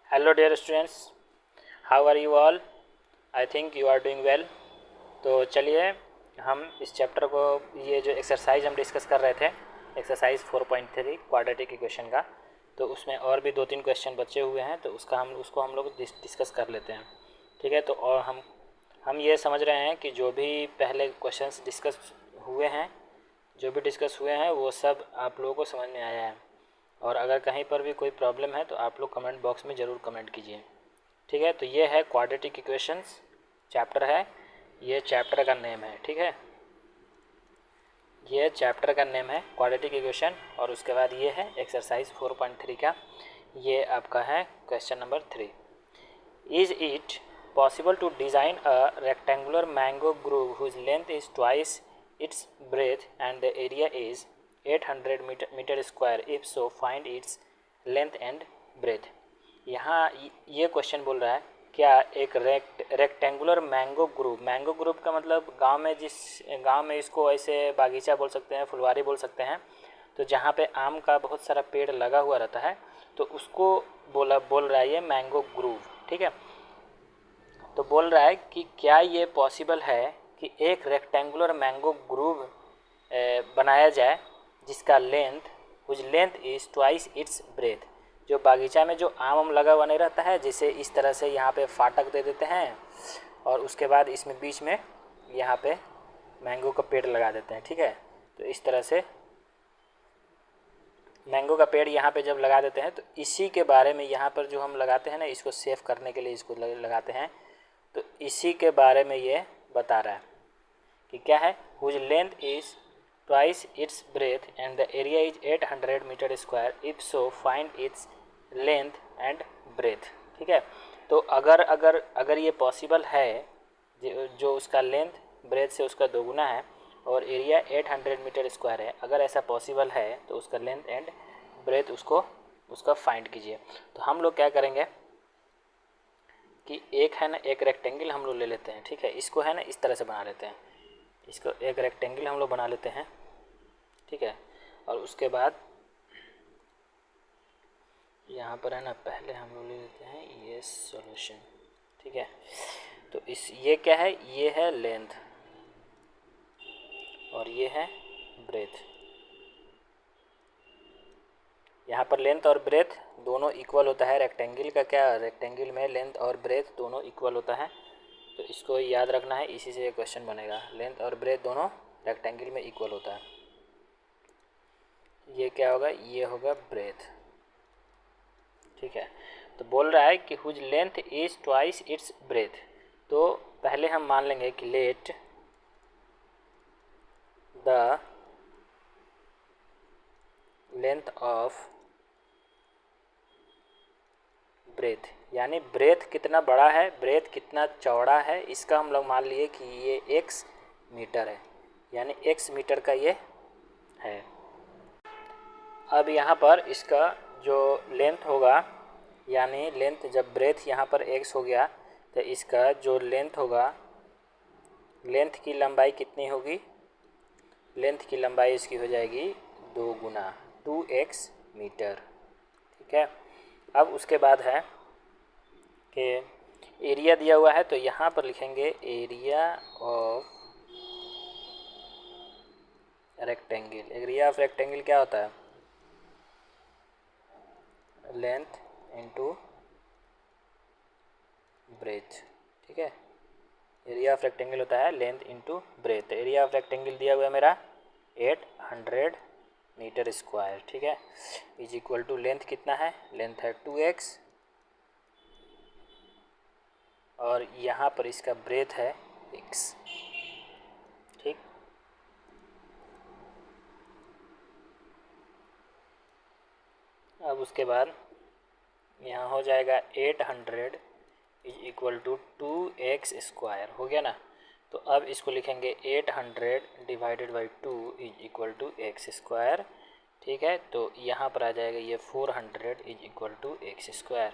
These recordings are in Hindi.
Hello dear students, how are you all? I think you are doing well. तो चलिए हम इस चैप्टर को, ये जो एक्सरसाइज हम डिस्कस कर रहे थे, एक्सरसाइज 4.3 क्वाड्रेटिक इक्वेशन का, तो उसमें और भी 2-3 क्वेश्चन बचे हुए हैं, तो उसको हम लोग डिस्कस कर लेते हैं। ठीक है, तो और हम ये समझ रहे हैं कि जो भी पहले क्वेश्चंस डिस्कस हुए हैं, वो सब आप लोगों को समझ में आया है। और अगर कहीं पर भी कोई प्रॉब्लम है तो आप लोग कमेंट बॉक्स में ज़रूर कमेंट कीजिए। ठीक है, तो ये है क्वाड्रेटिक इक्वेशंस चैप्टर है, ये चैप्टर का नेम है। ठीक है, ये चैप्टर का नेम है क्वाड्रेटिक इक्वेशन। और उसके बाद ये है एक्सरसाइज 4.3 का, ये आपका है question number 3। Is it possible to design a rectangular mango grove whose length is twice its breadth and the area is 800 metre square, if so find its length and breadth. यहाँ ये क्वेश्चन बोल रहा है, क्या एक रेक्टेंगुलर मैंगो ग्रुप का मतलब गांव में इसको ऐसे बागीचा बोल सकते हैं, फुलवारी बोल सकते हैं। तो जहाँ पे आम का बहुत सारा पेड़ लगा हुआ रहता है, तो उसको बोल रहा है ये मैंगो ग्रूव। ठीक है, तो बोल रहा है कि क्या ये पॉसिबल है कि एक रेक्टेंगुलर मैंगो ग्रूव बनाया जाए जिसका whose length is twice its breadth. जो बागीचा में जो आम लगा हुआ नहीं रहता है, जिसे इस तरह से यहाँ पे फाटक दे देते हैं और उसके बाद इसमें बीच में यहाँ पे मैंगो का पेड़ लगा देते हैं। ठीक है, तो इस तरह से मैंगो का पेड़ यहाँ पे जब लगा देते हैं, तो इसी के बारे में यहाँ पर जो हम लगाते हैं ना, इसको सेव करने के लिए इसको लगाते हैं, तो इसी के बारे में ये बता रहा है कि क्या है, whose length is twice its breadth and the area is 800 metre square, if so find its length and breadth. ठीक है, तो अगर ये पॉसिबल है, जो उसका लेंथ ब्रेथ से उसका दोगुना है और एरिया 800 मीटर स्क्वायर है, अगर ऐसा पॉसिबल है तो उसका लेंथ एंड ब्रेथ उसका फाइंड कीजिए। तो हम लोग क्या करेंगे कि एक है ना, एक रेक्टेंगल हम लोग ले लेते हैं। ठीक है, इसको है ना इस तरह से बना लेते हैं, इसको एक रेक्टेंगल हम लोग बना लेते हैं। ठीक है, और उसके बाद यहाँ पर है ना, पहले हम लोग ले लेते हैं ये सॉल्यूशन। ठीक है, तो ये क्या है, ये है लेंथ और ये है ब्रेथ। यहाँ पर लेंथ और ब्रेथ दोनों इक्वल होता है। रेक्टेंगल का क्या, रेक्टेंगल में लेंथ और ब्रेथ दोनों इक्वल होता है, तो इसको याद रखना है, इसी से क्वेश्चन बनेगा। लेंथ और ब्रेथ दोनों रेक्टेंगल में इक्वल होता है। ये क्या होगा, ये होगा ब्रेथ। ठीक है, तो बोल रहा है कि whose length is twice its breadth. तो पहले हम मान लेंगे कि let the length of breadth, यानी ब्रेथ कितना बड़ा है, ब्रेथ कितना चौड़ा है, इसका हम लोग मान लिए कि ये x मीटर है, यानी x मीटर का ये है। अब यहाँ पर इसका जो लेंथ होगा, यानी लेंथ जब ब्रेथ यहाँ पर x हो गया, तो इसका जो लेंथ होगा, लेंथ की लंबाई कितनी होगी, लेंथ की लंबाई इसकी हो जाएगी 2 गुना 2x मीटर। ठीक है, अब उसके बाद है कि एरिया दिया हुआ है, तो यहाँ पर लिखेंगे area of rectangle. Area of rectangle क्या होता है, लेंथ इनटू ब्रेथ। ठीक है, एरिया ऑफ रेक्टेंगल होता है length into breadth. Area of rectangle दिया हुआ है मेरा 800 मीटर स्क्वायर। ठीक है, इज इक्वल टू लेंथ कितना है, लेंथ है 2x और यहाँ पर इसका ब्रेथ है x। ठीक, अब उसके बाद यहाँ हो जाएगा 800 is equal to 2x square, हो गया ना। तो अब इसको लिखेंगे 800 divided by 2 is equal to x square. ठीक है, तो यहाँ पर आ जाएगा ये 400 is equal to x square.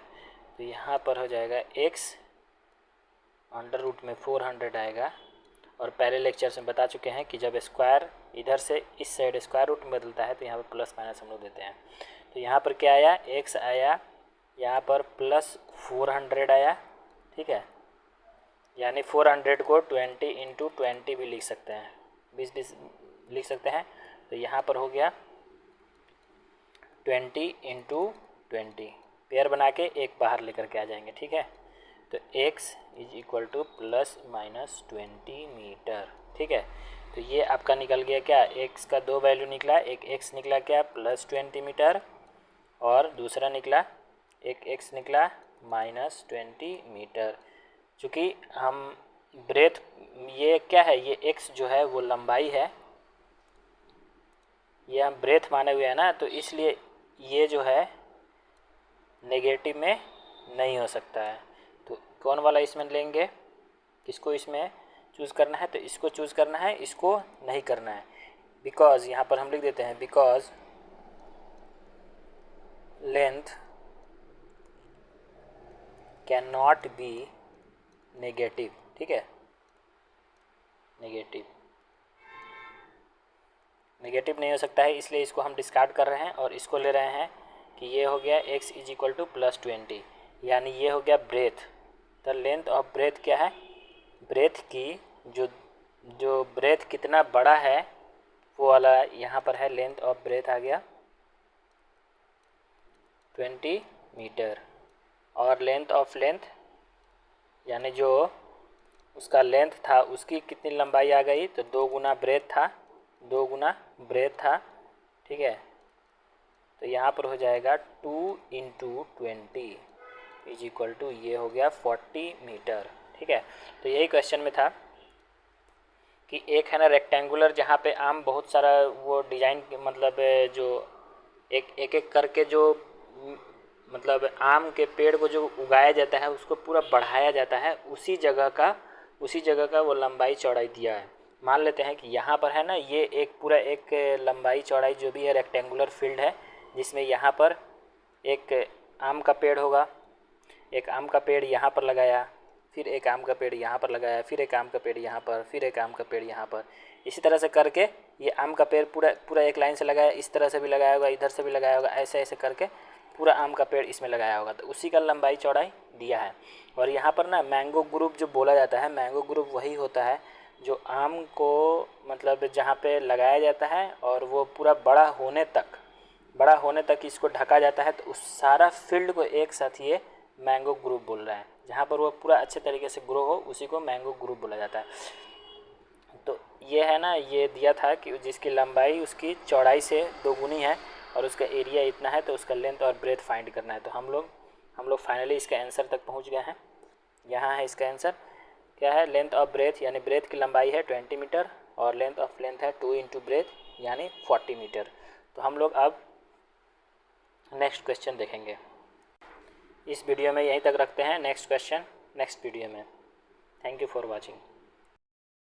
तो यहाँ पर हो जाएगा x अंडर रूट में 400 आएगा। और पहले लेक्चर्स में बता चुके हैं कि जब स्क्वायर इधर से इस साइड स्क्वायर रूट में बदलता है, तो यहाँ पर प्लस माइनस हम लोग देते हैं। तो यहाँ पर क्या आया, x आया यहाँ पर +400 आया, ठीक है, यानी 400 को 20 इंटू 20 भी लिख सकते हैं, 20 लिख सकते हैं। तो यहाँ पर हो गया 20 इंटू 20, पेयर बना के एक बाहर लेकर के आ जाएंगे, ठीक है। तो x is equal to +-20 metre, ठीक है। तो ये आपका निकल गया क्या, x का 2 वैल्यू निकला, एक x निकला क्या +20 मीटर, और दूसरा निकला एक x निकला -20 मीटर। चूँकि हम ब्रेथ, ये क्या है, ये x जो है वो लंबाई है, ये हम ब्रेथ माने हुए हैं ना, तो इसलिए ये जो है नेगेटिव में नहीं हो सकता है। तो कौन वाला इसमें लेंगे, किसको इसमें चूज़ करना है, तो इसको चूज़ करना है, इसको नहीं करना है। बिकॉज यहाँ पर हम लिख देते हैं because length can not be negative, ठीक है, नेगेटिव नहीं हो सकता है, इसलिए इसको हम डिस्कार्ड कर रहे हैं और इसको ले रहे हैं कि ये हो गया x इज इक्वल टू +20, यानी ये हो गया breadth. The length of breadth क्या है, ब्रेथ की जो ब्रेथ कितना बड़ा है वो वाला यहाँ पर है, लेंथ ऑफ ब्रेथ आ गया 20 मीटर, और लेंथ ऑफ लेंथ यानी जो उसका लेंथ था उसकी कितनी लंबाई आ गई, तो 2 गुना ब्रेथ था, 2 गुना ब्रेथ था, ठीक है। तो यहाँ पर हो जाएगा 2 इंटू 20 इज इक्वल टू, ये हो गया 40 मीटर, ठीक है। तो यही क्वेश्चन में था कि एक है ना रेक्टेंगुलर, जहाँ पे आम बहुत सारा वो डिज़ाइन मतलब जो एक करके जो मतलब आम के पेड़ को जो उगाया जाता है उसको पूरा बढ़ाया जाता है, उसी जगह का वो लंबाई चौड़ाई दिया है। मान लेते हैं कि यहाँ पर है ना, ये एक पूरा एक लंबाई चौड़ाई जो भी है रेक्टेंगुलर फील्ड है, जिसमें यहाँ पर एक आम का पेड़ होगा, एक आम का पेड़ यहाँ पर लगाया, फिर एक आम का पेड़ यहाँ पर लगाया, फिर एक आम का पेड़ यहाँ पर, फिर एक आम का पेड़ यहाँ पर, इसी तरह से करके ये आम का पेड़ पूरा एक लाइन से लगाया, इस तरह से भी लगाया होगा, इधर से भी लगाया होगा, ऐसे ऐसे करके पूरा आम का पेड़ इसमें लगाया होगा, तो उसी का लंबाई चौड़ाई दिया है। और यहाँ पर ना मैंगो ग्रुप जो बोला जाता है, मैंगो ग्रुप वही होता है जो आम को मतलब जहाँ पे लगाया जाता है और वो पूरा बड़ा होने तक इसको ढका जाता है, तो उस सारा फील्ड को एक साथ ये मैंगो ग्रुप बोल रहा है। जहाँ पर वो पूरा अच्छे तरीके से ग्रो हो उसी को मैंगो ग्रुप बोला जाता है। तो ये है ना, ये दिया था कि जिसकी लंबाई उसकी चौड़ाई से 2 गुनी है और उसका एरिया इतना है, तो उसका लेंथ और ब्रेथ फाइंड करना है। तो हम लोग फाइनली इसका आंसर तक पहुँच गए हैं। यहाँ है इसका आंसर, क्या है, लेंथ ऑफ ब्रेथ यानी ब्रेथ की लंबाई है 20 मीटर और लेंथ ऑफ लेंथ है 2 इंटू ब्रेथ यानी 40 मीटर। तो हम लोग अब नेक्स्ट क्वेश्चन देखेंगे। इस वीडियो में यहीं तक रखते हैं, नेक्स्ट क्वेश्चन नेक्स्ट वीडियो में। Thank you for watching.